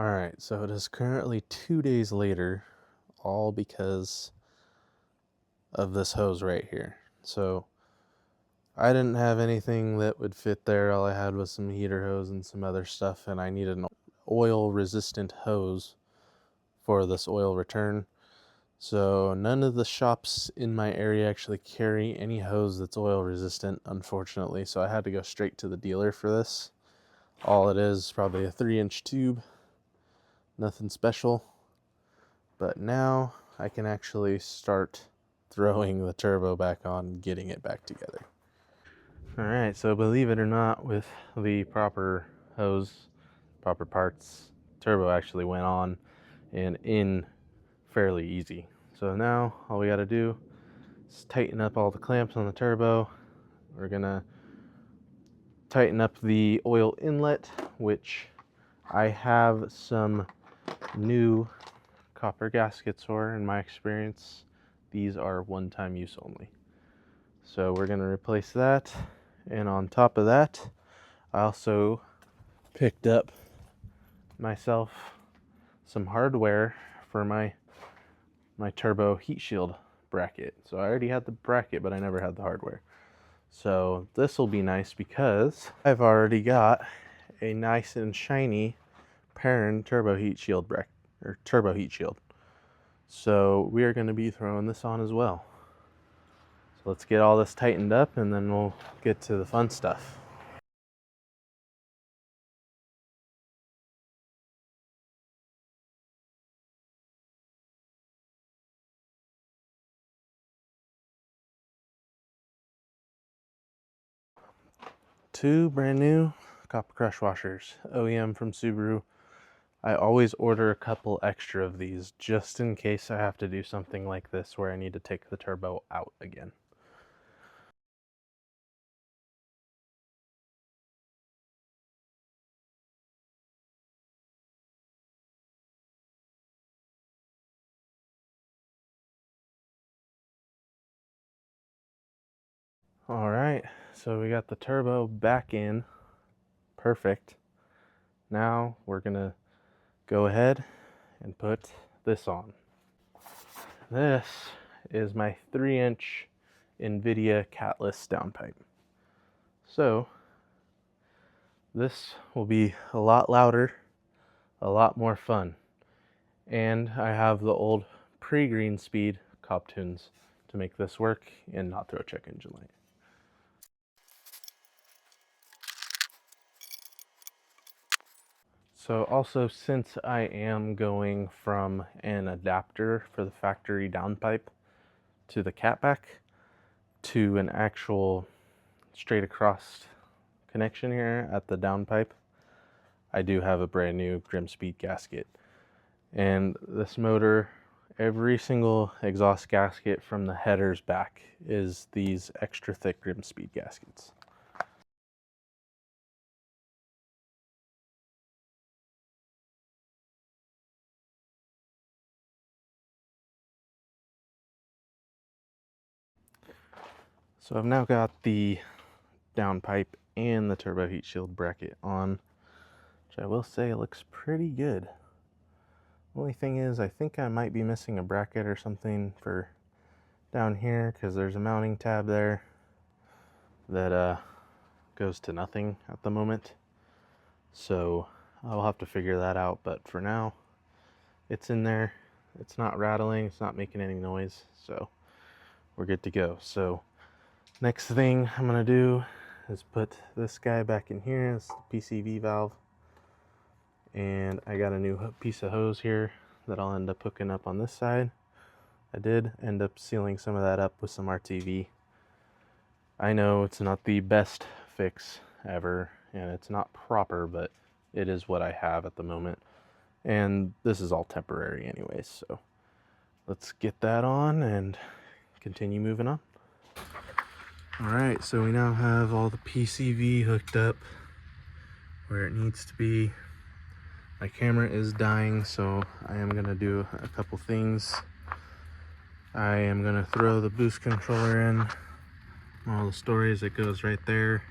Alright, so it is currently 2 days later, all because of this hose right here. So I didn't have anything that would fit there. All I had was some heater hose and some other stuff, and I needed an oil resistant hose for this oil return. So none of the shops in my area actually carry any hose that's oil resistant, unfortunately. So I had to go straight to the dealer for this. All it is probably a 3-inch tube, nothing special. But now I can actually start throwing the turbo back on and getting it back together. Alright, so believe it or not, with the proper hose, proper parts, turbo actually went on and in fairly easy. So now all we got to do is tighten up all the clamps on the turbo. We're gonna tighten up the oil inlet, which I have some new copper gaskets for. In my experience, these are one-time use only. So we're gonna replace that, and on top of that, I also picked up myself some hardware for my turbo heat shield bracket. So I already had the bracket, but I never had the hardware. So this will be nice because I've already got a nice and shiny Perrin turbo heat shield bracket, or turbo heat shield. So we are going to be throwing this on as well. So let's get all this tightened up and then we'll get to the fun stuff. Two brand new copper crush washers, OEM from Subaru. I always order a couple extra of these just in case I have to do something like this where I need to take the turbo out again. Alright, so we got the turbo back in. Perfect. Now we're gonna go ahead and put this on. This is my 3-inch NVIDIA catless downpipe. So this will be a lot louder, a lot more fun. And I have the old pre-green speed Cobb tunes to make this work and not throw check engine light. So also, since I am going from an adapter for the factory downpipe to the catback to an actual straight across connection here at the downpipe, I do have a brand new Grimspeed gasket. And this motor, every single exhaust gasket from the headers back is these extra thick Grimspeed gaskets. So I've now got the downpipe and the turbo heat shield bracket on, which I will say looks pretty good. Only thing is, I think I might be missing a bracket or something for down here, because there's a mounting tab there that goes to nothing at the moment. So I'll have to figure that out, but for now it's in there. It's not rattling, it's not making any noise, so we're good to go. So next thing I'm gonna do is put this guy back in here. It's the PCV valve, and I got a new piece of hose here that I'll end up hooking up on this side. I did end up sealing some of that up with some RTV. I know it's not the best fix ever, and it's not proper, but it is what I have at the moment. And this is all temporary anyways, so let's get that on and continue moving on. Alright, so we now have all the PCV hooked up where it needs to be. My camera is dying, so I am going to do a couple things. I am going to throw the boost controller in. All the stories, it goes right there.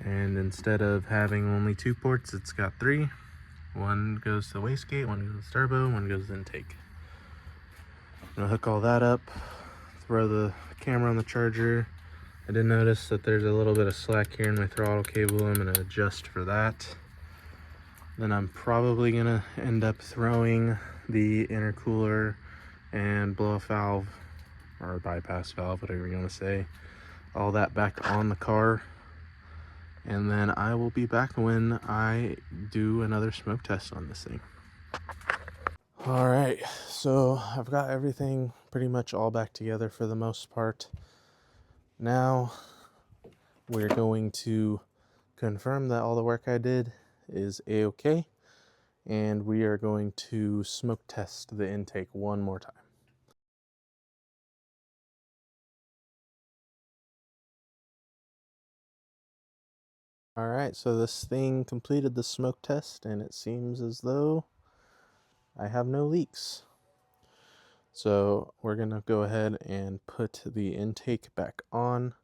And instead of having only 2 ports, it's got 3. One goes to the wastegate, one goes to the turbo, one goes to the intake. I'm gonna hook all that up, throw the camera on the charger. I did notice that there's a little bit of slack here in my throttle cable. I'm gonna adjust for that. Then I'm probably gonna end up throwing the intercooler and blow-off valve, or bypass valve, whatever you want to say, all that back on the car. And then I will be back when I do another smoke test on this thing. All right, so I've got everything pretty much all back together for the most part. Now we're going to confirm that all the work I did is a-okay, and we are going to smoke test the intake one more time. All right, so this thing completed the smoke test, and it seems as though I have no leaks. So we're gonna go ahead and put the intake back on,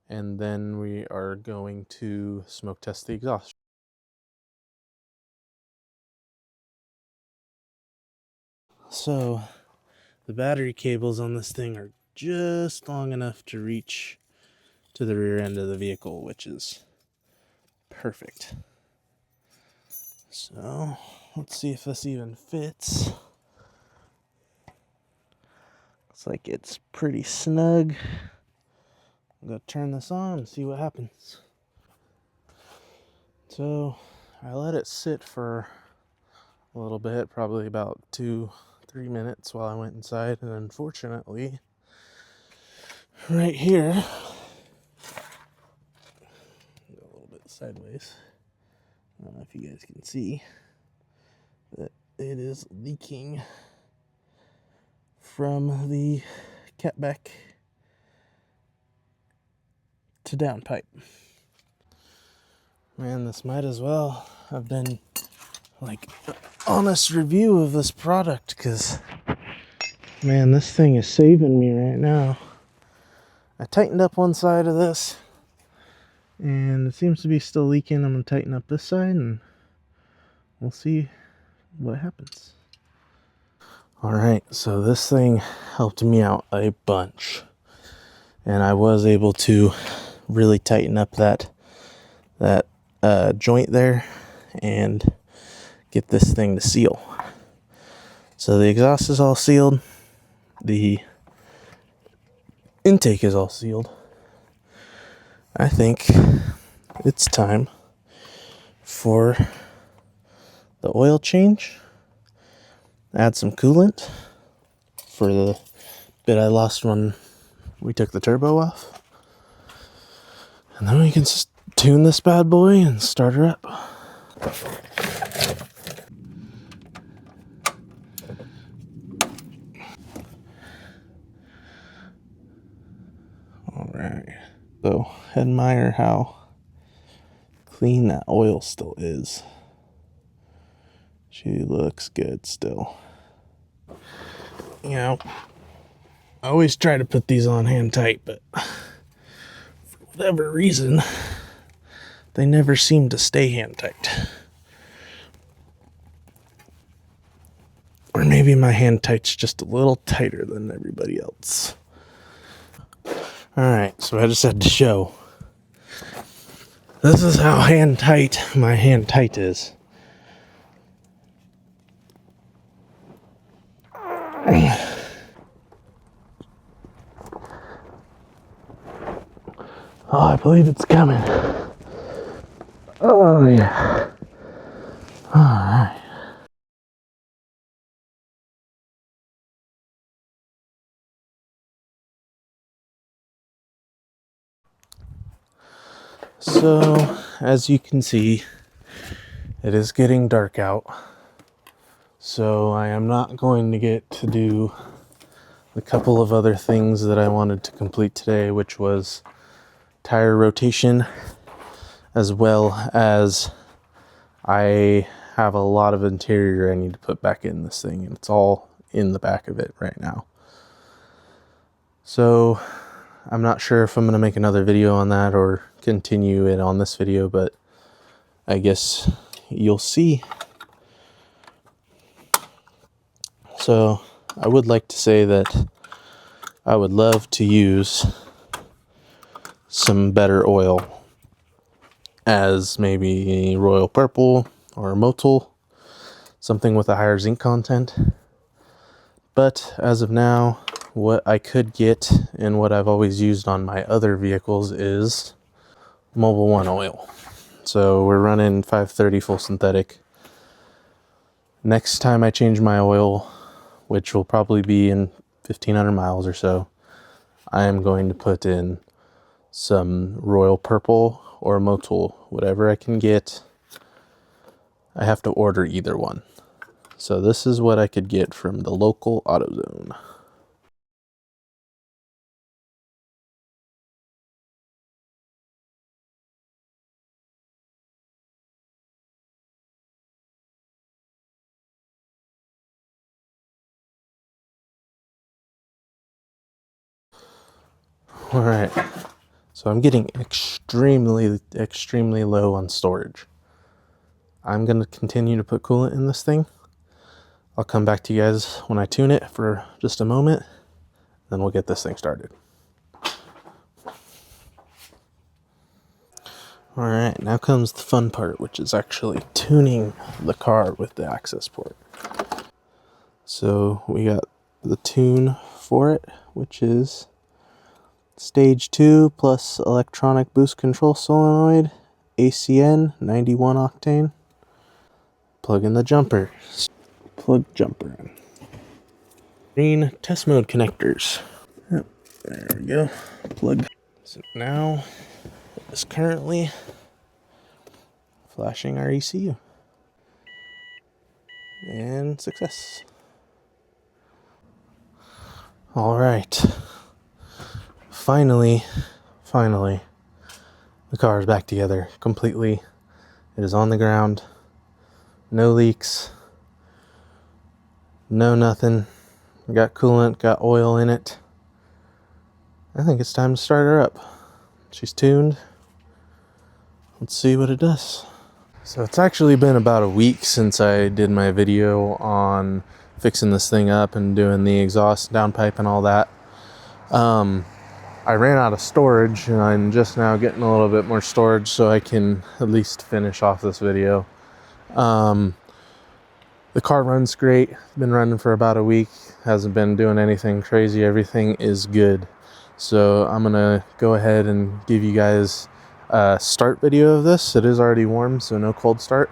and then we are going to smoke test the exhaust. So the battery cables on this thing are just long enough to reach to the rear end of the vehicle, which is perfect. So let's see if this even fits. Looks like it's pretty snug. I'm gonna turn this on and see what happens. So I let it sit for a little bit, probably about 2-3 minutes while I went inside, and unfortunately, right here, go a little bit sideways. I don't know if you guys can see, but it is leaking from the catback to downpipe. Man, this might as well have been like an honest review of this product, because man, this thing is saving me right now. I tightened up one side of this and it seems to be still leaking. I'm gonna tighten up this side and we'll see what happens. All right, so this thing helped me out a bunch, and I was able to really tighten up that joint there and get this thing to seal. So the exhaust is all sealed, the intake is all sealed. I think it's time for the oil change, add some coolant for the bit I lost when we took the turbo off, and then we can tune this bad boy and start her up. All right, so admire how clean that oil still is. She looks good still. You know, I always try to put these on hand tight, but for whatever reason, they never seem to stay hand tight. Or maybe my hand tight's just a little tighter than everybody else. Alright, so I just had to show. This is how hand tight my hand tight is. Oh, I believe it's coming. Oh, yeah. Alright. So, as you can see, it is getting dark out. So I am not going to get to do the couple of other things that I wanted to complete today, which was tire rotation, as well as I have a lot of interior I need to put back in this thing, and it's all in the back of it right now. So I'm not sure if I'm going to make another video on that or continue it on this video, but I guess you'll see. So I would like to say that I would love to use some better oil, as maybe Royal Purple or Motul, something with a higher zinc content. But as of now, what I could get and what I've always used on my other vehicles is Mobil 1 oil. So we're running 530 full synthetic. Next time I change my oil, which will probably be in 1,500 miles or so, I am going to put in some Royal Purple or Motul, whatever I can get. I have to order either one. So this is what I could get from the local AutoZone. All right, so I'm getting extremely low on storage. I'm gonna continue to put coolant in this thing. I'll come back to you guys when I tune it for just a moment, then we'll get this thing started. All right, now comes the fun part, which is actually tuning the car with the Accessport. So we got the tune for it, which is stage 2 plus electronic boost control solenoid, ACN 91 octane. Plug in the jumper. Plug jumper in. Green test mode connectors. Yep, there we go. Plug. So now it is currently flashing our ECU. And success. All right. Finally, the car is back together completely. It is on the ground. No leaks. No nothing. Got coolant, got oil in it. I think it's time to start her up. She's tuned. Let's see what it does. So it's actually been about a week since I did my video on fixing this thing up and doing the exhaust downpipe and all that. I ran out of storage and I'm just now getting a little bit more storage so I can at least finish off this video. The car runs great. Been running for about a week. Hasn't been doing anything crazy. Everything is good. So I'm gonna go ahead and give you guys a start video of this. It is already warm, so no cold start.